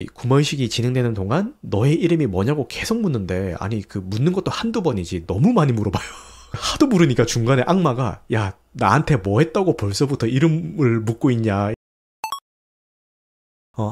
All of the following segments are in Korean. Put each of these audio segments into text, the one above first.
이 구마의식이 진행되는 동안 너의 이름이 뭐냐고 계속 묻는데, 아니 그 묻는 것도 한두 번이지 너무 많이 물어봐요. 하도 물으니까 중간에 악마가 야 나한테 뭐 했다고 벌써부터 이름을 묻고 있냐.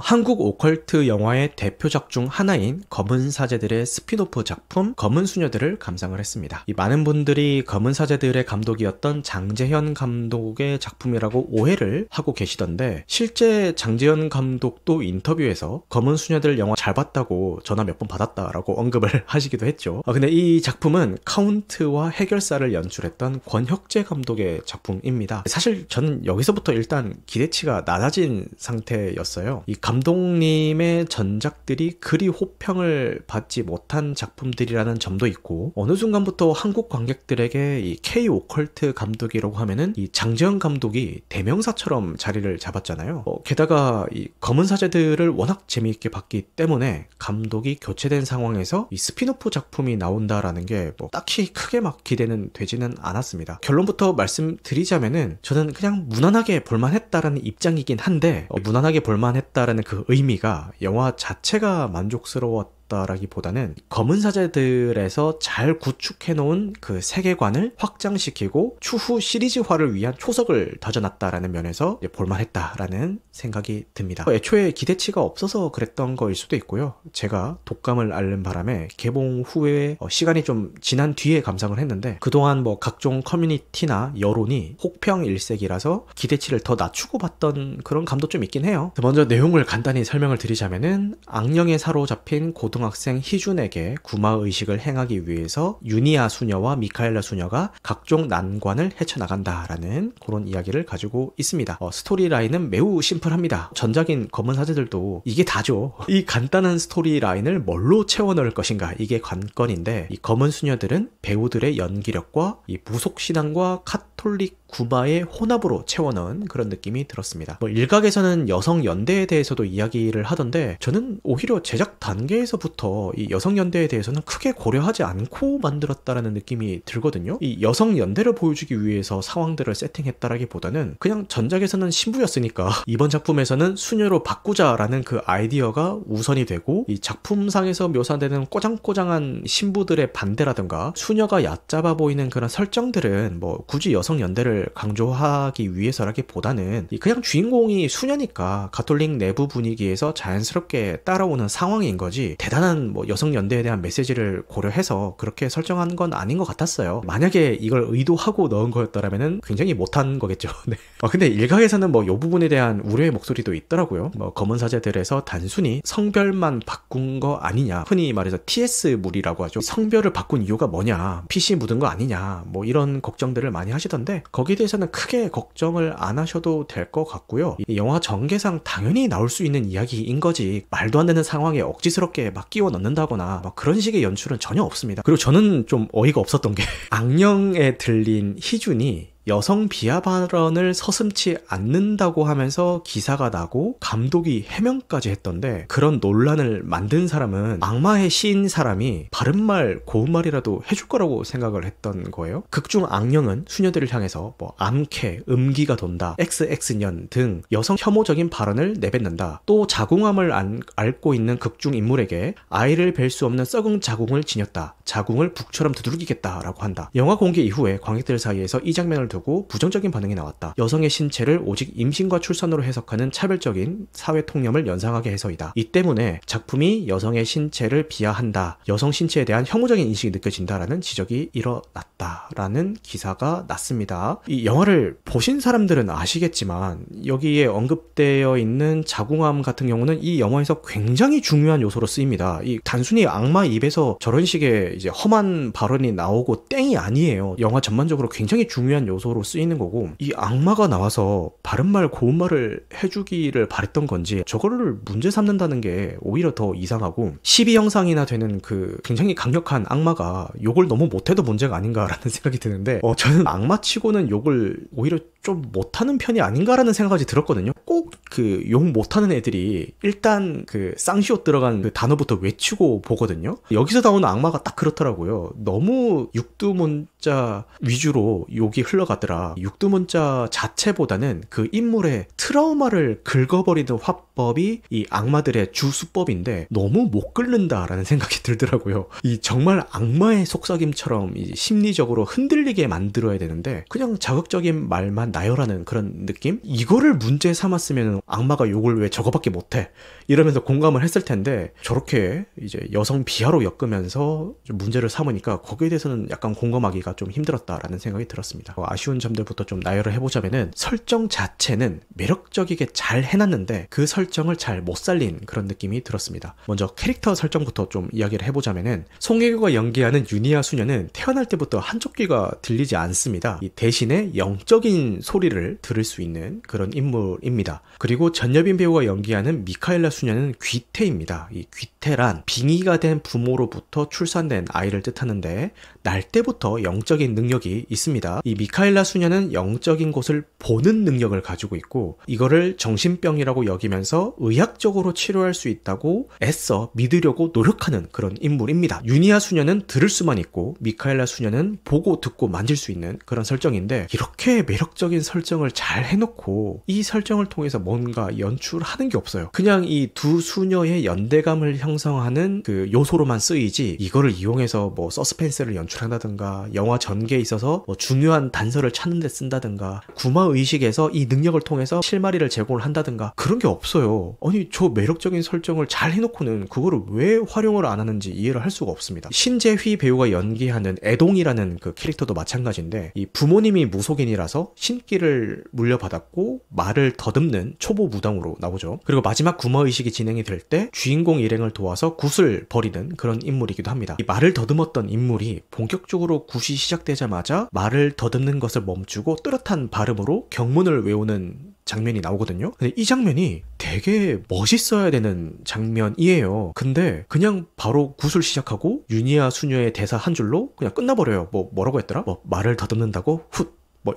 한국 오컬트 영화의 대표작 중 하나인 검은 사제들의 스피노프 작품 검은 수녀들을 감상을 했습니다. 이 많은 분들이 검은 사제들의 감독이었던 장재현 감독의 작품이라고 오해를 하고 계시던데, 실제 장재현 감독도 인터뷰에서 검은 수녀들 영화 잘 봤다고 전화 몇 번 받았다라고 언급을 하시기도 했죠. 근데 이 작품은 카운트와 해결사를 연출했던 권혁재 감독의 작품입니다. 사실 저는 여기서부터 일단 기대치가 낮아진 상태였어요. 이 감독님의 전작들이 그리 호평을 받지 못한 작품들이라는 점도 있고, 어느 순간부터 한국 관객들에게 이 K 오컬트 감독이라고 하면은 이 장재현 감독이 대명사처럼 자리를 잡았잖아요. 게다가 이 검은 사제들을 워낙 재미있게 봤기 때문에 감독이 교체된 상황에서 이 스피노프 작품이 나온다라는 게 뭐 딱히 크게 막 기대는 되지는 않았습니다. 결론부터 말씀드리자면은 저는 그냥 무난하게 볼만했다라는 입장이긴 한데, 무난하게 볼만했다라는 그 의미가 영화 자체가 만족스러웠다라기보다는 검은 사제들에서 잘 구축해놓은 그 세계관을 확장시키고 추후 시리즈화를 위한 초석을 다져놨다라는 면에서 볼만했다라는 생각이 듭니다. 애초에 기대치가 없어서 그랬던 거일 수도 있고요. 제가 독감을 앓는 바람에 개봉 후에 시간이 좀 지난 뒤에 감상을 했는데, 그동안 뭐 각종 커뮤니티나 여론이 혹평 일색이라서 기대치를 더 낮추고 봤던 그런 감도 좀 있긴 해요. 먼저 내용을 간단히 설명을 드리자면은, 악령에 사로잡힌 고등학생 희준에게 구마의식을 행하기 위해서 유니아 수녀와 미카엘라 수녀가 각종 난관을 헤쳐나간다라는 그런 이야기를 가지고 있습니다. 스토리라인은 매우 심플합니다. 전작인 검은 사제들도 이게 다죠. 이 간단한 스토리라인을 뭘로 채워 넣을 것인가, 이게 관건인데, 이 검은 수녀들은 배우들의 연기력과 이 무속신앙과 카톨릭 구마의 혼합으로 채워넣은 그런 느낌이 들었습니다. 일각에서는 여성 연대에 대해서도 이야기를 하던데, 저는 오히려 제작 단계에서부터 이 여성 연대에 대해서는 크게 고려하지 않고 만들었다라는 느낌이 들거든요. 이 여성 연대를 보여주기 위해서 상황들을 세팅했다라기보다는 그냥 전작에서는 신부였으니까 이번 작품에서는 수녀로 바꾸자라는 그 아이디어가 우선이 되고, 이 작품상에서 묘사되는 꼬장꼬장한 신부들의 반대라든가 수녀가 얕잡아 보이는 그런 설정들은 뭐 굳이 여성 연대를 강조하기 위해서라기보다는 그냥 주인공이 수녀니까 가톨릭 내부 분위기에서 자연스럽게 따라오는 상황인 거지, 대단한 뭐 여성 연대에 대한 메시지를 고려해서 그렇게 설정한 건 아닌 것 같았어요. 만약에 이걸 의도하고 넣은 거였더라면은 굉장히 못한 거겠죠. 네. 근데 일각에서는 뭐 이 부분에 대한 우려의 목소리도 있더라고요. 뭐 검은 사제들에서 단순히 성별만 바꾼 거 아니냐, 흔히 말해서 TS물이라고 하죠. 성별을 바꾼 이유가 뭐냐, PC 묻은 거 아니냐, 뭐 이런 걱정들을 많이 하시던데, 거기에 대해서는 크게 걱정을 안 하셔도 될 것 같고요. 이 영화 전개상 당연히 나올 수 있는 이야기인 거지, 말도 안 되는 상황에 억지스럽게 막 끼워 넣는다거나 막 그런 식의 연출은 전혀 없습니다. 그리고 저는 좀 어이가 없었던 게 악령에 들린 희준이 여성 비하 발언을 서슴지 않는다고 하면서 기사가 나고 감독이 해명까지 했던데, 그런 논란을 만든 사람은 악마의 시인 사람이 바른말 고운말이라도 해줄 거라고 생각을 했던 거예요. 극중 악령은 수녀들을 향해서 뭐 암캐, 음기가 돈다, XX년 등 여성 혐오적인 발언을 내뱉는다. 또 자궁암을 앓고 있는 극중 인물에게 아이를 뵐 수 없는 썩은 자궁을 지녔다. 자궁을 북처럼 두들기겠다라고 한다. 영화 공개 이후에 관객들 사이에서 이 장면을 두고 부정적인 반응이 나왔다. 여성의 신체를 오직 임신과 출산으로 해석하는 차별적인 사회 통념을 연상하게 해서이다. 이 때문에 작품이 여성의 신체를 비하한다, 여성 신체에 대한 혐오적인 인식이 느껴진다라는 지적이 일어났다라는 기사가 났습니다. 이 영화를 보신 사람들은 아시겠지만 여기에 언급되어 있는 자궁암 같은 경우는 이 영화에서 굉장히 중요한 요소로 쓰입니다. 이 단순히 악마 입에서 저런 식의 이제 험한 발언이 나오고 땡이 아니에요. 영화 전반적으로 굉장히 중요한 요소로 쓰이는 거고, 이 악마가 나와서 바른말 고운말을 해주기를 바랬던 건지 저거를 문제 삼는다는 게 오히려 더 이상하고, 12형상이나 되는 그 굉장히 강력한 악마가 욕을 너무 못해도 문제가 아닌가라는 생각이 드는데, 저는 악마치고는 욕을 오히려 좀 못하는 편이 아닌가라는 생각이 들었거든요. 꼭 그 욕 못하는 애들이 일단 그 쌍시옷 들어간 그 단어부터 외치고 보거든요. 여기서 나오는 악마가 딱 그렇더라고요. 너무 육두문자 위주로 욕이 흘러가더라. 육두문자 자체보다는 그 인물의 트라우마를 긁어버리는 화법이 이 악마들의 주 수법인데 너무 못 긁는다라는 생각이 들더라고요. 이 정말 악마의 속삭임처럼 이 심리적으로 흔들리게 만들어야 되는데 그냥 자극적인 말만 나열하는 그런 느낌? 이거를 문제 삼았으면 악마가 욕을 왜 저거밖에 못해? 이러면서 공감을 했을 텐데 저렇게 이제 여성 비하로 엮으면서 좀 문제를 삼으니까 거기에 대해서는 약간 공감하기가 좀 힘들었다라는 생각이 들었습니다. 아쉬운 점들부터 좀 나열을 해보자면은 설정 자체는 매력적이게 잘 해놨는데 그 설정을 잘 못 살린 그런 느낌이 들었습니다. 먼저 캐릭터 설정부터 좀 이야기를 해보자면은 송혜교가 연기하는 유니아 수녀는 태어날 때부터 한쪽 귀가 들리지 않습니다. 이 대신에 영적인 소리를 들을 수 있는 그런 인물입니다. 그리고 전여빈 배우가 연기하는 미카엘라 수녀는 귀태입니다. 이 귀태란 빙의가 된 부모로부터 출산된 아이를 뜻하는데 날 때부터 영적인 능력이 있습니다. 이 미카엘라 수녀는 영적인 곳을 보는 능력을 가지고 있고 이거를 정신병이라고 여기면서 의학적으로 치료할 수 있다고 애써 믿으려고 노력하는 그런 인물입니다. 유니아 수녀는 들을 수만 있고 미카엘라 수녀는 보고 듣고 만질 수 있는 그런 설정인데 이렇게 매력적인 설정을 잘 해놓고 이 설정을 통해서 뭔가 연출하는 게 없어요. 그냥 이 두 수녀의 연대감을 형성하는 그 요소로만 쓰이지 이거를 이용해서 뭐 서스펜스를 연출한다든가 영화 전개에 있어서 뭐 중요한 단서를 찾는 데 쓴다든가 구마의식에서 이 능력을 통해서 실마리를 제공을 한다든가 그런 게 없어요. 아니 저 매력적인 설정을 잘 해놓고는 그거를 왜 활용을 안 하는지 이해를 할 수가 없습니다. 신재휘 배우가 연기하는 애동이라는 그 캐릭터도 마찬가지인데 이 부모님이 무속인이라서 신기를 물려받았고 말을 더듬는 초보 무당으로 나오죠. 그리고 마지막 구마의식이 진행이 될 때 주인공 일행을 도와서 굿을 벌이는 그런 인물이기도 합니다. 이 말을 더듬었던 인물이 본격적으로 굿이 시작되자마자 말을 더듬는 것을 멈추고 뚜렷한 발음으로 경문을 외우는 장면이 나오거든요. 근데 이 장면이 되게 멋있어야 되는 장면이에요. 근데 그냥 바로 굿을 시작하고 유니아 수녀의 대사 한 줄로 그냥 끝나버려요. 뭐라고 했더라? 뭐 말을 더듬는다고 훗 뭐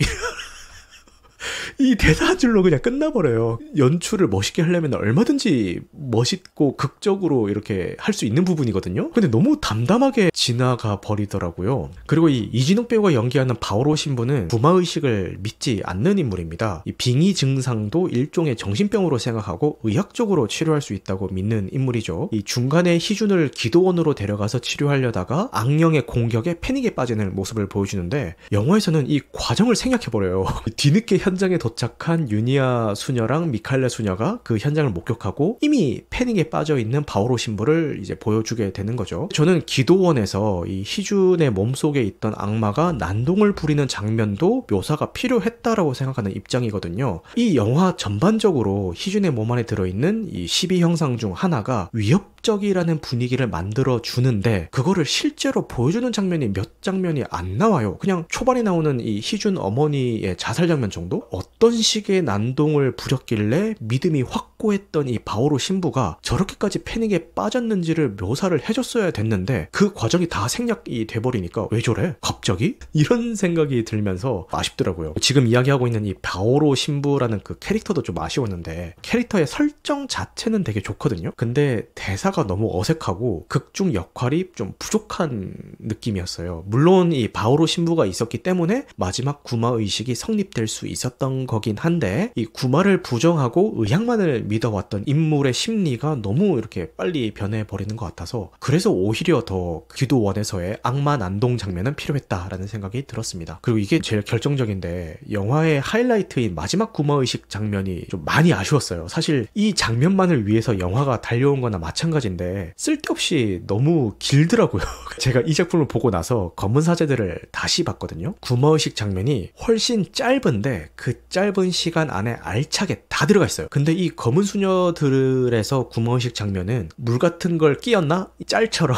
이 대사 한 줄로 그냥 끝나버려요. 연출을 멋있게 하려면 얼마든지 멋있고 극적으로 이렇게 할 수 있는 부분이거든요. 근데 너무 담담하게 지나가 버리더라고요. 그리고 이 이진욱 배우가 연기하는 바오로 신부는 부마의식을 믿지 않는 인물입니다. 이 빙의 증상도 일종의 정신병으로 생각하고 의학적으로 치료할 수 있다고 믿는 인물이죠. 이 중간에 희준을 기도원으로 데려가서 치료하려다가 악령의 공격에 패닉에 빠지는 모습을 보여주는데 영화에서는 이 과정을 생략해버려요. 뒤늦게 현장에 도착한 유니아 수녀랑 미카엘라 수녀가 그 현장을 목격하고 이미 패닉에 빠져있는 바오로 신부를 이제 보여주게 되는 거죠. 저는 기도원에서 이 희준의 몸속에 있던 악마가 난동을 부리는 장면도 묘사가 필요했다라고 생각하는 입장이거든요. 이 영화 전반적으로 희준의 몸 안에 들어있는 이 12형상 중 하나가 위협적이라는 분위기를 만들어 주는데 그거를 실제로 보여주는 장면이 몇 장면이 안 나와요. 그냥 초반에 나오는 이 희준 어머니의 자살 장면 정도? 어떤 식의 난동을 부렸길래 믿음이 확고했던 이 바오로 신부가 저렇게까지 패닉에 빠졌는지를 묘사를 해줬어야 됐는데 그 과정이 다 생략이 돼버리니까 왜 저래? 갑자기? 이런 생각이 들면서 아쉽더라고요. 지금 이야기하고 있는 이 바오로 신부라는 그 캐릭터도 좀 아쉬웠는데 캐릭터의 설정 자체는 되게 좋거든요. 근데 대사가 너무 어색하고 극중 역할이 좀 부족한 느낌이었어요. 물론 이 바오로 신부가 있었기 때문에 마지막 구마의식이 성립될 수 있었던 거긴 한데 이 구마를 부정하고 의학만을 믿어왔던 인물의 심리가 너무 이렇게 빨리 변해버리는 것 같아서 그래서 오히려 더 기도원에서의 악마 난동 장면은 필요했다라는 생각이 들었습니다. 그리고 이게 제일 결정적인데 영화의 하이라이트인 마지막 구마의식 장면이 좀 많이 아쉬웠어요. 사실 이 장면만을 위해서 영화가 달려온 거나 마찬가지인데 쓸데없이 너무 길더라고요. 제가 이 작품을 보고 나서 검은 사제들을 다시 봤거든요. 구마의식 장면이 훨씬 짧은데 그 짧은 시간 안에 알차게 다 들어가 있어요. 근데 이 검은 수녀들에서 구마의식 장면은 물 같은 걸 끼얹나? 짤처럼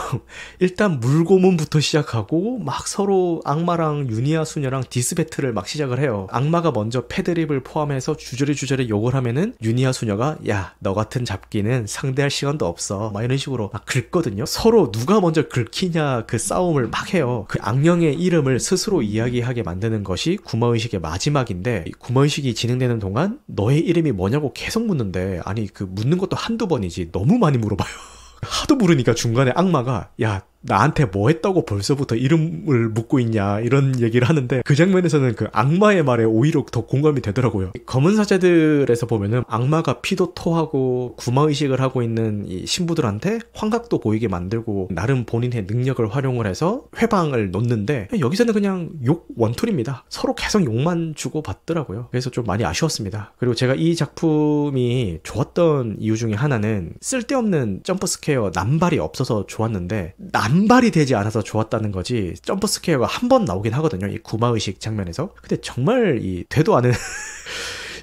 일단 물고문부터 시작하고 막 서로 악마랑 유니아 수녀랑 디스 배틀을 막 시작을 해요. 악마가 먼저 패드립을 포함해서 주저리 욕을 하면은 유니아 수녀가 야 너 같은 잡기는 상대할 시간도 없어 막 이런 식으로 막 긁거든요. 서로 누가 먼저 긁히냐 그 싸움을 막 해요. 그 악령의 이름을 스스로 이야기하게 만드는 것이 구마의식의 마지막인데, 이 구마의식이 진행되는 동안 너의 이름이 뭐냐고 계속 묻는데, 아니 그 묻는 것도 한두 번이지 너무 많이 물어봐요. 하도 물으니까 중간에 악마가 야 나한테 뭐 했다고 벌써부터 이름을 묻고 있냐 이런 얘기를 하는데, 그 장면에서는 그 악마의 말에 오히려 더 공감이 되더라고요. 검은 사제들에서 보면은 악마가 피도 토하고 구마의식을 하고 있는 이 신부들한테 환각도 보이게 만들고 나름 본인의 능력을 활용을 해서 회방을 놓는데, 여기서는 그냥 욕 원툴입니다. 서로 계속 욕만 주고 받더라고요. 그래서 좀 많이 아쉬웠습니다. 그리고 제가 이 작품이 좋았던 이유 중에 하나는 쓸데없는 점프스퀘어 남발이 없어서 좋았는데, 남발이 되지 않아서 좋았다는 거지, 점프 스퀘어가 한 번 나오긴 하거든요, 이 구마의식 장면에서. 근데 정말 이 되도 않은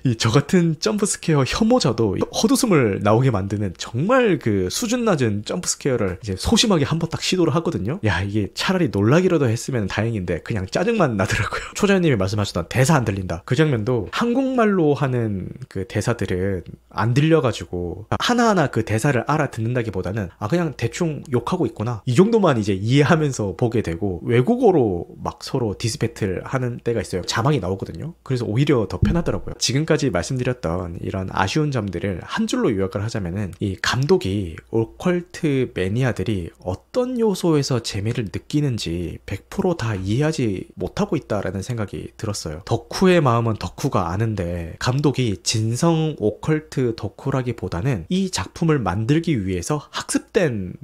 이 저 같은 점프 스퀘어 혐오자도 헛웃음을 나오게 만드는 정말 그 수준 낮은 점프 스퀘어를 이제 소심하게 한 번 딱 시도를 하거든요. 야, 이게 차라리 놀라기라도 했으면 다행인데 그냥 짜증만 나더라고요. 초자연님이 말씀하셨던 대사 안 들린다, 그 장면도 한국말로 하는 그 대사들은 안 들려가지고 하나하나 그 대사를 알아듣는다기보다는 그냥 대충 욕하고 있구나 이 정도만 이제 이해하면서 보게 되고, 외국어로 막 서로 디스배틀 하는 때가 있어요. 자막이 나오거든요. 그래서 오히려 더 편하더라고요. 지금까지 말씀드렸던 이런 아쉬운 점들을 한 줄로 요약을 하자면은, 이 감독이 오컬트 매니아들이 어떤 요소에서 재미를 느끼는지 100% 다 이해하지 못하고 있다라는 생각이 들었어요. 덕후의 마음은 덕후가 아는데, 감독이 진성 오컬트 덕후라기보다는 이 작품을 만들기 위해서 학습된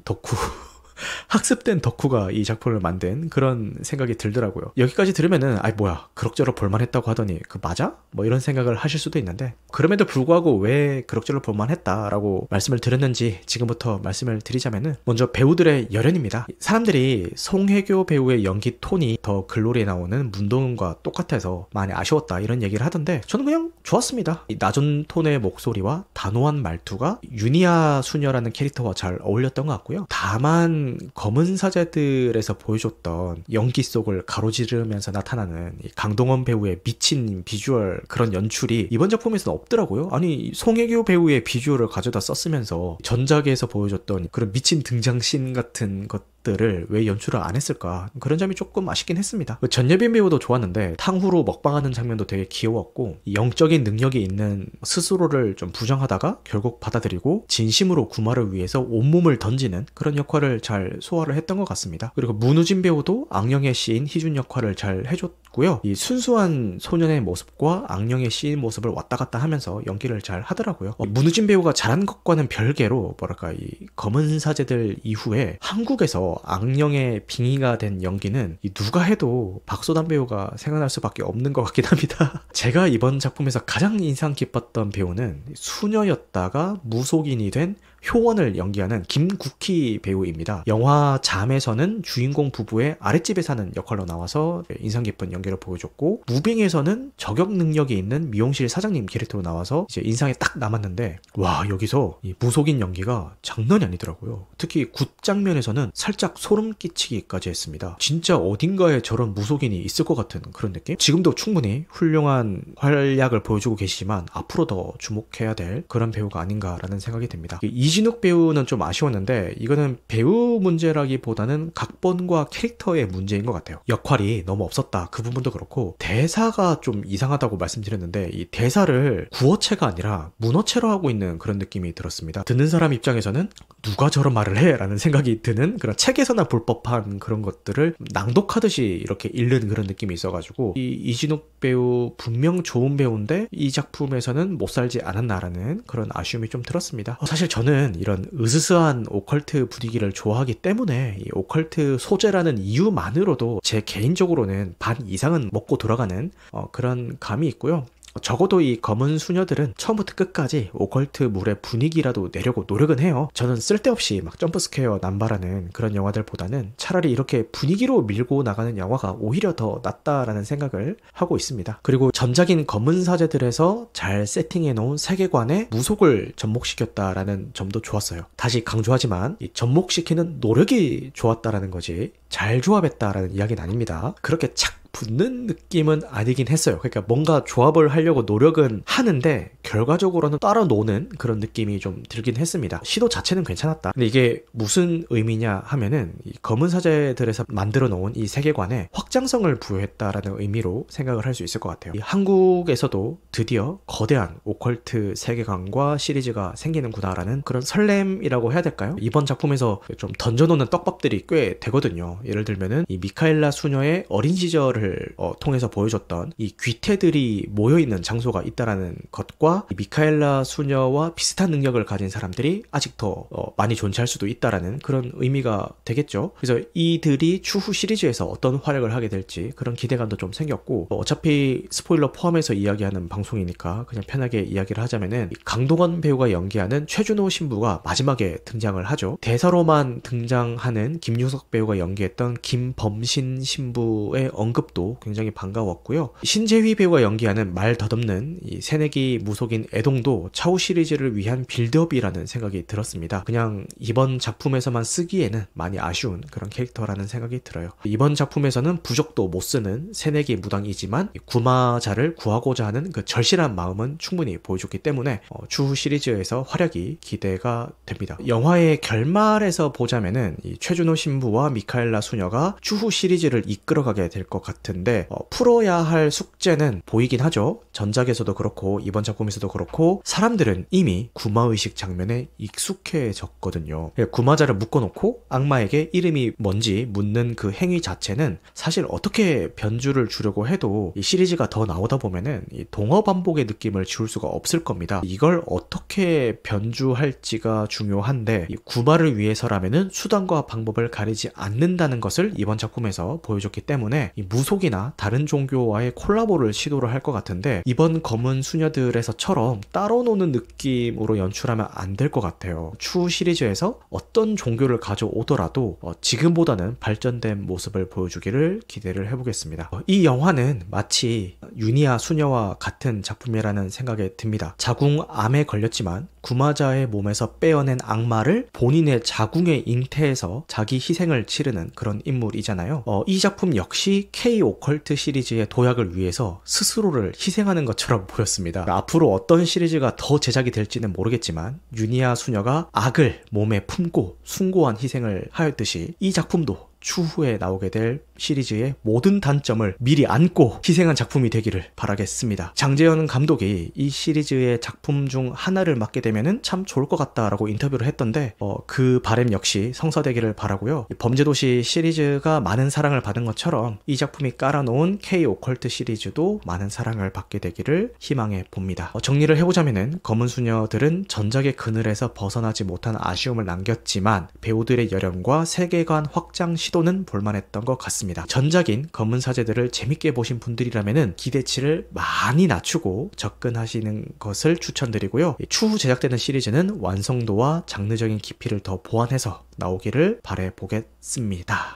덕후가 이 작품을 만든 그런 생각이 들더라고요. 여기까지 들으면은 뭐야 그럭저럭 볼만했다고 하더니 그 맞아? 뭐 이런 생각을 하실 수도 있는데, 그럼에도 불구하고 왜 그럭저럭 볼만했다라고 말씀을 드렸는지 지금부터 말씀을 드리자면은, 먼저 배우들의 열연입니다. 사람들이 송혜교 배우의 연기 톤이 더 글로리에 나오는 문도은과 똑같아서 많이 아쉬웠다 이런 얘기를 하던데, 저는 그냥 좋았습니다. 이 낮은 톤의 목소리와 단호한 말투가 유니아 수녀라는 캐릭터와 잘 어울렸던 것 같고요. 다만 검은 사제들에서 보여줬던 연기 속을 가로지르면서 나타나는 이 강동원 배우의 미친 비주얼, 그런 연출이 이번 작품에서는 없더라고요. 아니 송혜교 배우의 비주얼을 가져다 썼으면서 전작에서 보여줬던 그런 미친 등장씬 같은 것들을 왜 연출을 안 했을까, 그런 점이 조금 아쉽긴 했습니다. 전예빈 배우도 좋았는데 탕후루 먹방하는 장면도 되게 귀여웠고, 영적인 능력이 있는 스스로를 좀 부정하다가 결국 받아들이고 진심으로 구마를 위해서 온몸을 던지는 그런 역할을 잘 소화를 했던 것 같습니다. 그리고 문우진 배우도 악령의 시인 희준 역할을 잘 해줬고요. 이 순수한 소년의 모습과 악령의 시인 모습을 왔다 갔다 하면서 연기를 잘 하더라고요. 문우진 배우가 잘한 것과는 별개로 이 검은 사제들 이후에 한국에서 악령의 빙의가 된 연기는 누가 해도 박소담 배우가 생각날 수밖에 없는 것 같긴 합니다. 제가 이번 작품에서 가장 인상 깊었던 배우는 수녀였다가 무속인이 된 효원을 연기하는 김국희 배우입니다. 영화 잠에서는 주인공 부부의 아랫집에 사는 역할로 나와서 인상 깊은 연기를 보여줬고, 무빙에서는 저격 능력이 있는 미용실 사장님 캐릭터로 나와서 이제 인상에 딱 남았는데, 와, 여기서 이 무속인 연기가 장난이 아니더라고요. 특히 굿 장면에서는 살짝 소름 끼치기까지 했습니다. 진짜 어딘가에 저런 무속인이 있을 것 같은 그런 느낌? 지금도 충분히 훌륭한 활약을 보여주고 계시지만 앞으로 더 주목해야 될 그런 배우가 아닌가라는 생각이 듭니다. 이진욱 배우는 좀 아쉬웠는데, 이거는 배우 문제라기보다는 각본과 캐릭터의 문제인 것 같아요. 역할이 너무 없었다, 그 부분도 그렇고, 대사가 좀 이상하다고 말씀드렸는데 이 대사를 구어체가 아니라 문어체로 하고 있는 그런 느낌이 들었습니다. 듣는 사람 입장에서는 누가 저런 말을 해? 라는 생각이 드는, 그런 책에서나 볼 법한 그런 것들을 낭독하듯이 이렇게 읽는 그런 느낌이 있어가지고, 이진욱 배우 분명 좋은 배우인데 이 작품에서는 못 살지 않았나라는 그런 아쉬움이 좀 들었습니다. 사실 저는 이런 으스스한 오컬트 분위기를 좋아하기 때문에 이 오컬트 소재라는 이유만으로도 제 개인적으로는 반 이상은 먹고 돌아가는 그런 감이 있고요. 적어도 이 검은 수녀들은 처음부터 끝까지 오컬트 물의 분위기라도 내려고 노력은 해요. 저는 쓸데없이 막 점프스퀘어 남발하는 그런 영화들보다는 차라리 이렇게 분위기로 밀고 나가는 영화가 오히려 더 낫다라는 생각을 하고 있습니다. 그리고 전작인 검은 사제들에서 잘 세팅해 놓은 세계관에 무속을 접목시켰다라는 점도 좋았어요. 다시 강조하지만 이 접목시키는 노력이 좋았다라는 거지 잘 조합했다라는 이야기는 아닙니다. 그렇게 착 붙는 느낌은 아니긴 했어요. 그러니까 뭔가 조합을 하려고 노력은 하는데 결과적으로는 따라 노는 그런 느낌이 좀 들긴 했습니다. 시도 자체는 괜찮았다. 근데 이게 무슨 의미냐 하면은 이 검은 사제들에서 만들어 놓은 이 세계관에 확장성을 부여했다라는 의미로 생각을 할 수 있을 것 같아요. 이 한국에서도 드디어 거대한 오컬트 세계관과 시리즈가 생기는구나라는 그런 설렘이라고 해야 될까요? 이번 작품에서 좀 던져놓는 떡밥들이 꽤 되거든요. 예를 들면은 이 미카엘라 수녀의 어린 시절을 통해서 보여줬던 이 귀태들이 모여있는 장소가 있다라는 것과 이 미카엘라 수녀와 비슷한 능력을 가진 사람들이 아직 더 많이 존재할 수도 있다라는 그런 의미가 되겠죠. 그래서 이들이 추후 시리즈에서 어떤 활약을 하게 될지 그런 기대감도 좀 생겼고, 어차피 스포일러 포함해서 이야기하는 방송이니까 그냥 편하게 이야기를 하자면은 강동원 배우가 연기하는 최준호 신부가 마지막에 등장을 하죠. 대사로만 등장하는 김유석 배우가 연기했던 김범신 신부의 언급도 굉장히 반가웠고요. 신재휘 배우가 연기하는 말 덧없는 이 새내기 무속인 애동도 차후 시리즈를 위한 빌드업이라는 생각이 들었습니다. 그냥 이번 작품에서만 쓰기에는 많이 아쉬운 그런 캐릭터라는 생각이 들어요. 이번 작품에서는 부적도 못 쓰는 새내기 무당이지만 구마자를 구하고자 하는 그 절실한 마음은 충분히 보여줬기 때문에 추후 시리즈에서 활약이 기대가 됩니다. 영화의 결말에서 보자면은 이 최준호 신부와 미카엘라 수녀가 추후 시리즈를 이끌어가게 될 것 같은데, 풀어야 할 숙제는 보이긴 하죠. 전작에서도 그렇고 이번 작품에서도 그렇고 사람들은 이미 구마의식 장면에 익숙해졌거든요. 구마자를 묶어놓고 악마에게 이름이 뭔지 묻는 그 행위 자체는 사실 어떻게 변주를 주려고 해도 이 시리즈가 더 나오다 보면은 이 동어 반복의 느낌을 지울 수가 없을 겁니다. 이걸 어떻게 변주할지가 중요한데, 이 구마를 위해서라면은 수단과 방법을 가리지 않는다는 것을 이번 작품에서 보여줬기 때문에 이 무속이나 다른 종교와의 콜라보를 시도를 할 것 같은데, 이번 검은 수녀들에서처럼 따로 노는 느낌으로 연출하면 안 될 것 같아요. 추후 시리즈에서 어떤 종교를 가져오더라도 지금보다는 발전된 모습을 보여주기를 기대를 해보겠습니다. 이 영화는 마치 유니아 수녀와 같은 작품이라는 생각이 듭니다. 자궁암에 걸렸지만 구마자의 몸에서 빼어낸 악마를 본인의 자궁에 잉태해서 자기 희생을 치르는 그런 인물이잖아요. 이 작품 역시 K 오컬트 시리즈의 도약을 위해서 스스로를 희생하는 것처럼 보였습니다. 앞으로 어떤 시리즈가 더 제작이 될지는 모르겠지만 유니아 수녀가 악을 몸에 품고 숭고한 희생을 하였듯이 이 작품도 추후에 나오게 될 시리즈의 모든 단점을 미리 안고 희생한 작품이 되기를 바라겠습니다. 장재현 감독이 이 시리즈의 작품 중 하나를 맡게 되면은 참 좋을 것 같다라고 인터뷰를 했던데, 그 바람 역시 성사되기를 바라고요. 범죄도시 시리즈가 많은 사랑을 받은 것처럼 이 작품이 깔아놓은 K 오컬트 시리즈도 많은 사랑을 받게 되기를 희망해 봅니다. 정리를 해보자면은 검은 수녀들은 전작의 그늘에서 벗어나지 못한 아쉬움을 남겼지만 배우들의 열연과 세계관 확장 시도는 볼만했던 것 같습니다. 전작인 검은 사제들을 재밌게 보신 분들이라면은 기대치를 많이 낮추고 접근하시는 것을 추천드리고요. 추후 제작되는 시리즈는 완성도와 장르적인 깊이를 더 보완해서 나오기를 바라보겠습니다.